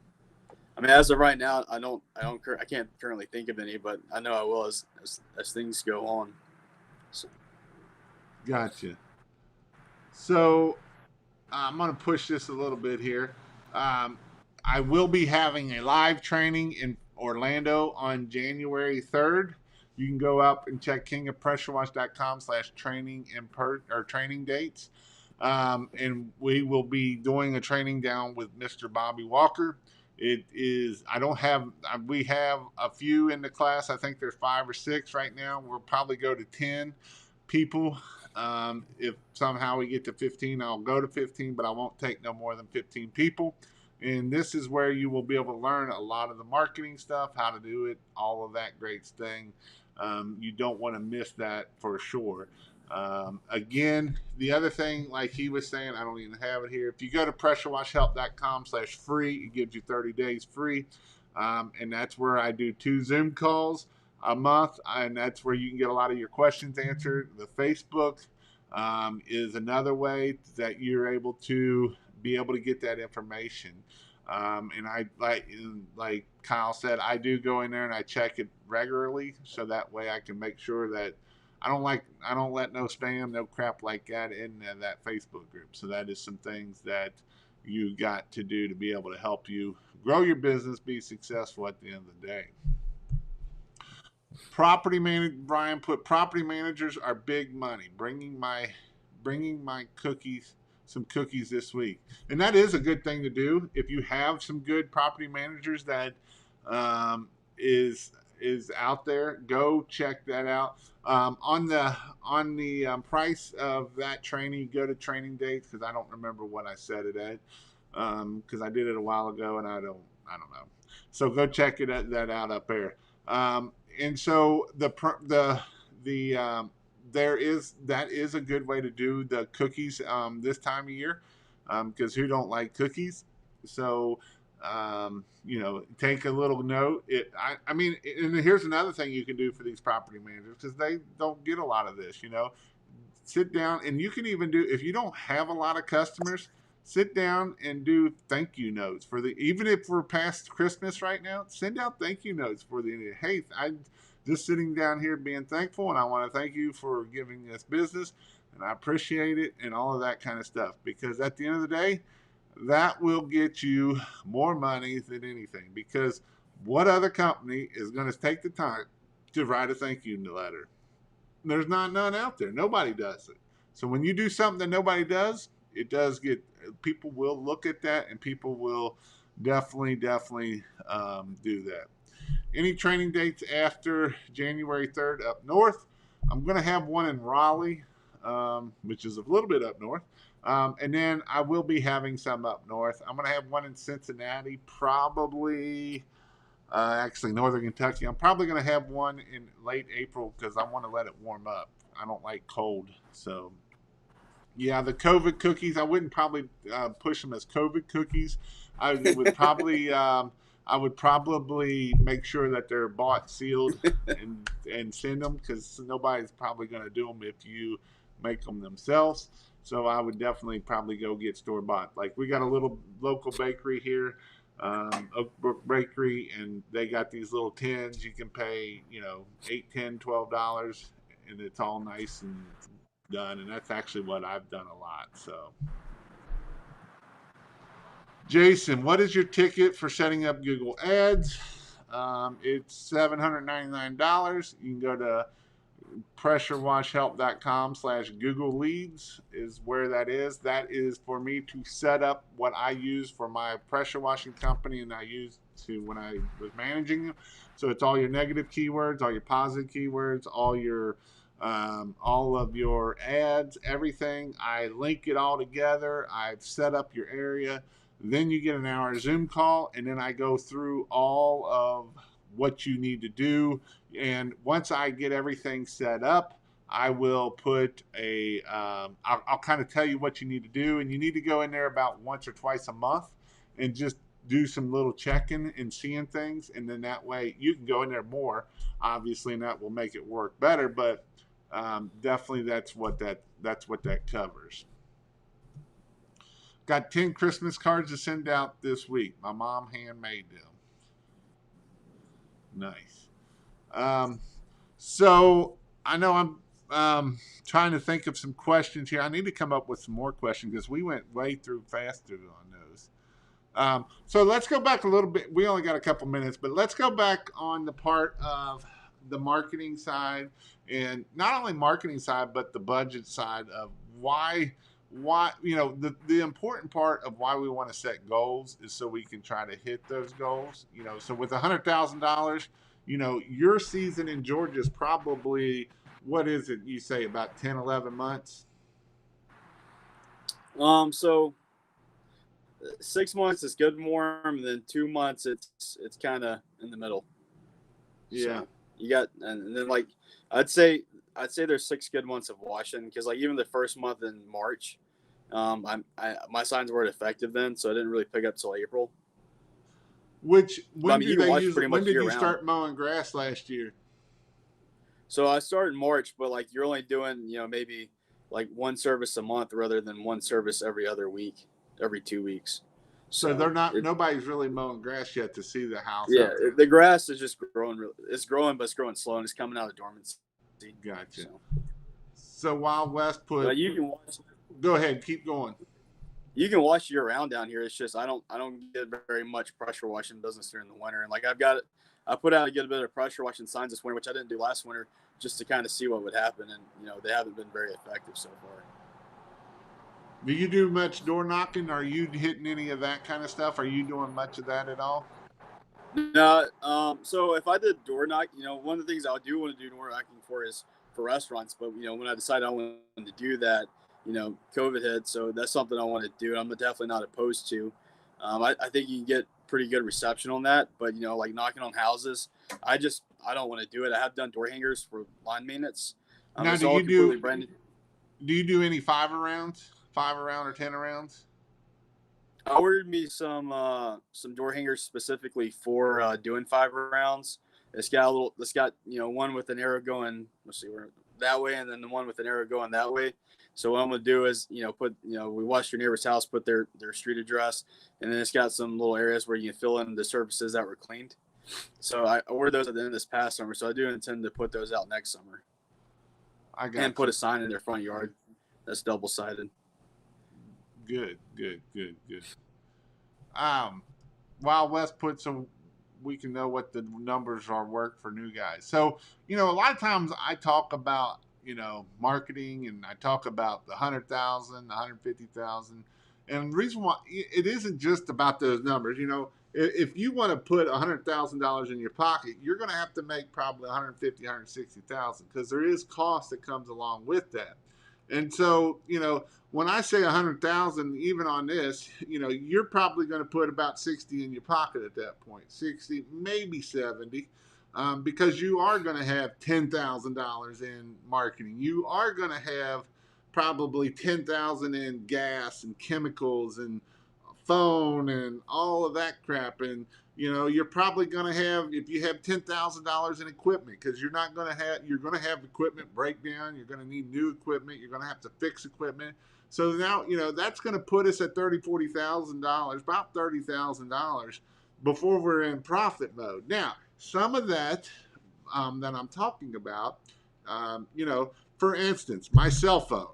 I mean, as of right now, I can't currently think of any, but I know I will as things go on. So. Gotcha. So I'm going to push this a little bit here. I will be having a live training in Orlando on January 3rd. You can go up and check kingofpressurewash.com/training or training dates. And we will be doing a training down with Mr. Bobby Walker. It is, I don't have, we have a few in the class. I think there's 5 or 6 right now. We'll probably go to 10 people. If somehow we get to 15, I'll go to 15, but I won't take no more than 15 people. And this is where you will be able to learn a lot of the marketing stuff, how to do it, all of that great thing. You don't want to miss that for sure. Again, the other thing, like he was saying, I don't even have it here. If you go to pressurewashhelp.com/free, it gives you 30 days free. And that's where I do 2 Zoom calls a month, and that's where you can get a lot of your questions answered. The Facebook is another way that you're able to be able to get that information. And I like Kyle said, I do go in there and I check it regularly, so that way I can make sure that I don't let no spam, no crap like that in that Facebook group. So that is some things that you got to do to be able to help you grow your business, be successful at the end of the day. Brian put property managers are big money. Bringing my cookies, some cookies this week, and that is a good thing to do if you have some good property managers that is out there. Go check that out. On the price of that training, go to training dates, because I don't remember what I said it at, because I did it a while ago and I don't know. So go check that out up there. And so that is a good way to do the cookies this time of year, because who don't like cookies? So take a little note. I mean, and here's another thing you can do for these property managers, because they don't get a lot of this. Sit down, and you can even do, if you don't have a lot of customers, sit down and do thank you notes for even if we're past Christmas right now, send out thank you notes for hey, I'm just sitting down here being thankful, and I want to thank you for giving us business, and I appreciate it, and all of that kind of stuff, because at the end of the day, that will get you more money than anything, because what other company is going to take the time to write a thank you letter? There's not none out there. Nobody does it. So when you do something that nobody does, it does get, people will look at that, and people will definitely do that. Any training dates after January 3rd up north? I'm going to have one in Raleigh, which is a little bit up north. And then I will be having some up north. I'm going to have one in Cincinnati, probably, actually Northern Kentucky. I'm probably going to have one in late April, because I want to let it warm up. I don't like cold. So, yeah, the COVID cookies, I wouldn't probably push them as COVID cookies. I would probably make sure that they're bought, sealed, and send them, because nobody's probably going to do them if you make them themselves. So I would definitely probably go get store bought. Like, we got a little local bakery here, Oak Brook Bakery, and they got these little tins. You can pay, $8, $10, $12, and it's all nice and done. And that's actually what I've done a lot. So, Jason, what is your ticket for setting up Google Ads? It's $799. You can go to pressurewashhelp.com/Google Leads is where that is. That is for me to set up what I use for my pressure washing company, and I used to when I was managing them. So it's all your negative keywords, all your positive keywords, all of your ads, everything. I link it all together. I've set up your area. Then you get an hour Zoom call, and then I go through all of what you need to do. And once I get everything set up, I will put I'll kind of tell you what you need to do. And you need to go in there about once or twice a month and just do some little checking and seeing things. And then that way you can go in there more, obviously, and that will make it work better. But definitely that's what that covers. Got 10 Christmas cards to send out this week. My mom handmade them. Nice. So I know I'm trying to think of some questions here. I need to come up with some more questions, because we went way through faster on those. So let's go back a little bit. We only got a couple minutes, but let's go back on the part of the marketing side, and not only marketing side, but the budget side of why why, the important part of why we want to set goals is so we can try to hit those goals. So with $100,000, your season in Georgia is probably, what is it, you say, about 10, 11 months? So 6 months is good and warm, and then 2 months it's kind of in the middle. Yeah. So you got, and then like I'd say there's 6 good months of washing, because like even the first month in March, my signs weren't effective then, so I didn't really pick up till April. Which, But I mean, you can wash pretty when much did year you round. start mowing grass last year? So I started in March, but like you're only doing maybe like one service a month rather than one service every other week, every 2 weeks. So So nobody's really mowing grass yet to see the house yeah, out there. the grass is just growing. It's growing, but it's growing slow, and it's coming out of dormancy. Gotcha. So, So Wild West but put, you can watch. go ahead, keep going. You can wash year round down here. It's just I don't get very much pressure washing business during the winter, and like I put out a good bit of pressure washing signs this winter, which I didn't do last winter, just to kind of see what would happen, and they haven't been very effective so far. Do you do much door knocking? Are you hitting any of that kind of stuff? Are you doing much of that at all? No, so if I did door knock, one of the things I do want to do door knocking for is for restaurants. But when I decided I wanted to do that, COVID hit, so that's something I want to do. I'm definitely not opposed to. I think you can get pretty good reception on that, but like knocking on houses, I don't want to do it. I have done door hangers for lawn maintenance. Now, It's all completely branded. do you do any 5 around or 10 arounds? I ordered me some door hangers specifically for doing 5 rounds. It's got one with an arrow going, let's see, where that way, and then the one with an arrow going that way. So what I'm gonna do is put we watched your neighbor's house, put their street address, and then it's got some little areas where you can fill in the surfaces that were cleaned. So I ordered those at the end of this past summer. So I do intend to put those out next summer and put a sign in their front yard that's double sided. Good, good, good, good. Wild West put, so we can know what the numbers are work for new guys. So, a lot of times I talk about, marketing, and I talk about the 100,000, the 150,000. And the reason why it isn't just about those numbers, if you want to put $100,000 in your pocket, you're going to have to make probably 150, 160,000, because there is cost that comes along with that. And so, when I say 100,000, even on this, you're probably going to put about 60 in your pocket at that point, 60, maybe 70, because you are going to have $10,000 in marketing. You are going to have probably 10,000 in gas and chemicals and phone and all of that crap. And you're probably going to have, if you have $10,000 in equipment, because you're going to have equipment breakdown. You're going to need new equipment. You're going to have to fix equipment. So now, that's going to put us at $40,000, about $30,000 before we're in profit mode. Now, some of that that I'm talking about, for instance, my cell phone,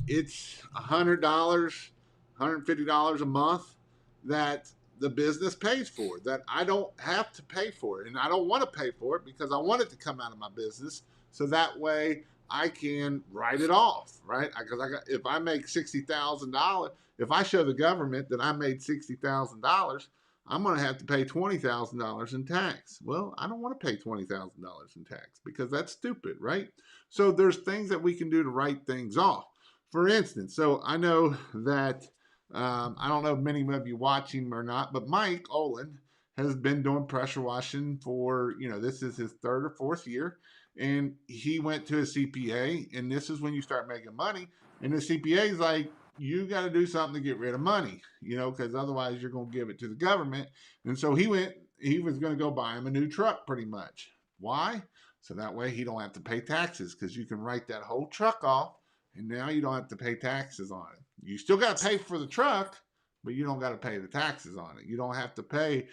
it's $100, $150 a month that the business pays for, that I don't have to pay for it. And I don't want to pay for it because I want it to come out of my business. So that way I can write it off, right? Because if I make $60,000, if I show the government that I made $60,000, I'm going to have to pay $20,000 in tax. Well, I don't want to pay $20,000 in tax because that's stupid, right? So there's things that we can do to write things off. For instance, so I know that I don't know if many of you watching or not, but Mike Olin has been doing pressure washing for, this is his third or fourth year. And he went to a CPA, and this is when you start making money. And the CPA is like, you got to do something to get rid of money, because otherwise you're going to give it to the government. And so he was going to go buy him a new truck pretty much. Why? So that way he don't have to pay taxes, because you can write that whole truck off, and now you don't have to pay taxes on it. You still got to pay for the truck, but you don't got to pay the taxes on it. You don't have to pay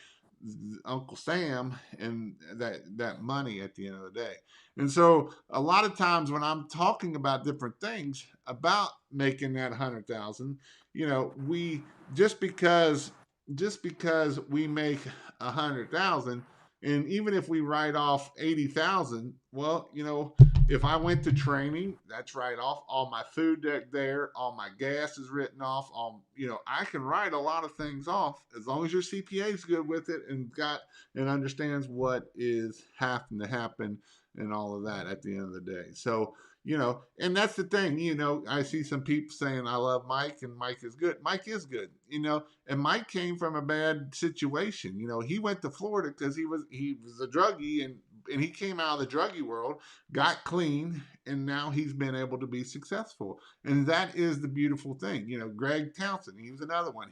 Uncle Sam and that money at the end of the day. And so a lot of times when I'm talking about different things about making that 100,000, we just because we make 100,000, and even if we write off 80,000, well, if I went to training, that's right off. All my food there, all my gas is written off. I can write a lot of things off as long as your CPA is good with it and understands what is having to happen and all of that at the end of the day. So, and that's the thing. I see some people saying I love Mike and Mike is good. Mike is good. And Mike came from a bad situation. He went to Florida because he was a druggie and he came out of the druggie world, got clean, and now he's been able to be successful. And that is the beautiful thing. Greg Townsend, he was another one.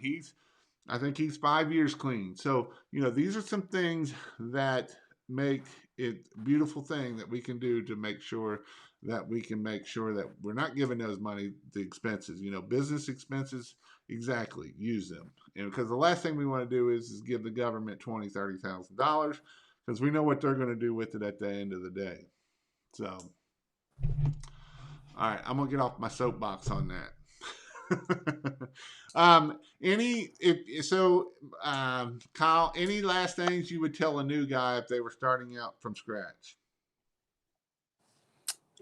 I think he's 5 years clean. So, these are some things that make it a beautiful thing that we can do to make sure that we're not giving those money, the expenses, business expenses, exactly, use them. Because the last thing we want to do is give the government $20,000, $30,000 because we know what they're going to do with it at the end of the day. So, all right, I'm gonna get off my soapbox on that. Kyle, any last things you would tell a new guy if they were starting out from scratch?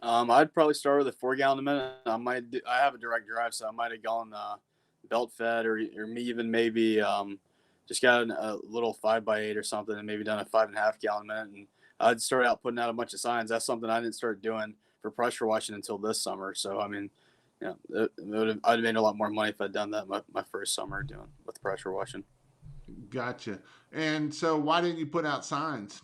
I'd probably start with a 4 gallon a minute. I have a direct drive, so I might have gone belt fed or me even maybe just got a little 5x8 or something and maybe done a 5.5 gallon a minute. And I'd start out putting out a bunch of signs. That's something I didn't start doing for pressure washing until this summer. So I mean, I'd have made a lot more money if I'd done that my first summer doing with pressure washing. Gotcha. And so, why didn't you put out signs?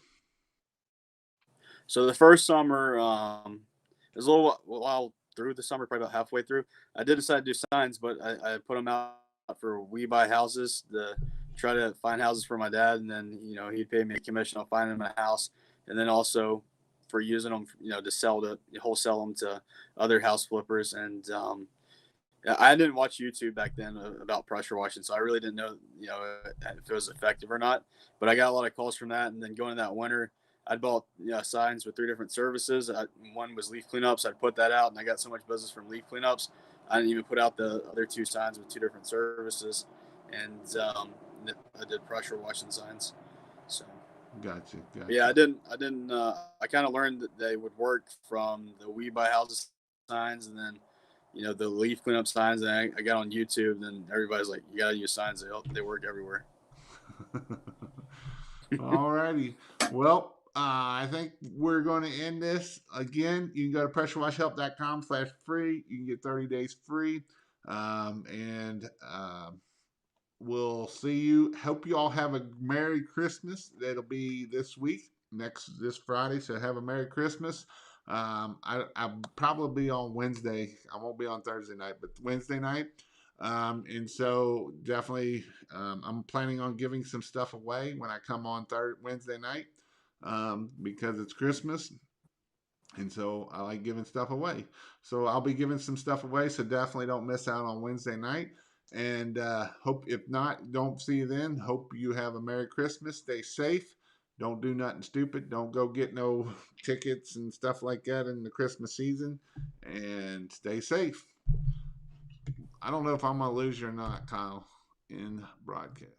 So the first summer, it was a little while through the summer, probably about halfway through. I did decide to do signs, but I put them out for We Buy Houses to try to find houses for my dad, and then he'd pay me a commission on finding him a house, and then also for using them, to wholesale them to other house flippers. And I didn't watch YouTube back then about pressure washing, so I really didn't know if it was effective or not. But I got a lot of calls from that, and then going in that winter, I'd bought signs with 3 different services. One was leaf cleanups. I'd put that out, and I got so much business from leaf cleanups. I didn't even put out the other 2 signs with 2 different services, and I did pressure washing signs. So, Gotcha. yeah, I didn't. I kind of learned that they would work from the We Buy Houses signs, and then the leaf cleanup signs. And I got on YouTube, and everybody's like, "You gotta use signs. They work everywhere." All righty. Well, I think we're going to end this. Again, you can go to pressurewashhelp.com/free. You can get 30 days free. And we'll see you. Hope you all have a Merry Christmas. That'll be this week, this Friday. So have a Merry Christmas. I'll probably be on Wednesday. I won't be on Thursday night, but Wednesday night. And so definitely, I'm planning on giving some stuff away when I come on Wednesday night, because it's Christmas. And so I like giving stuff away. So I'll be giving some stuff away. So definitely don't miss out on Wednesday night. And hope, if not, don't see you then. Hope you have a Merry Christmas. Stay safe. Don't do nothing stupid. Don't go get no tickets and stuff like that in the Christmas season. And stay safe. I don't know if I'm going to lose you or not, Kyle, in broadcast.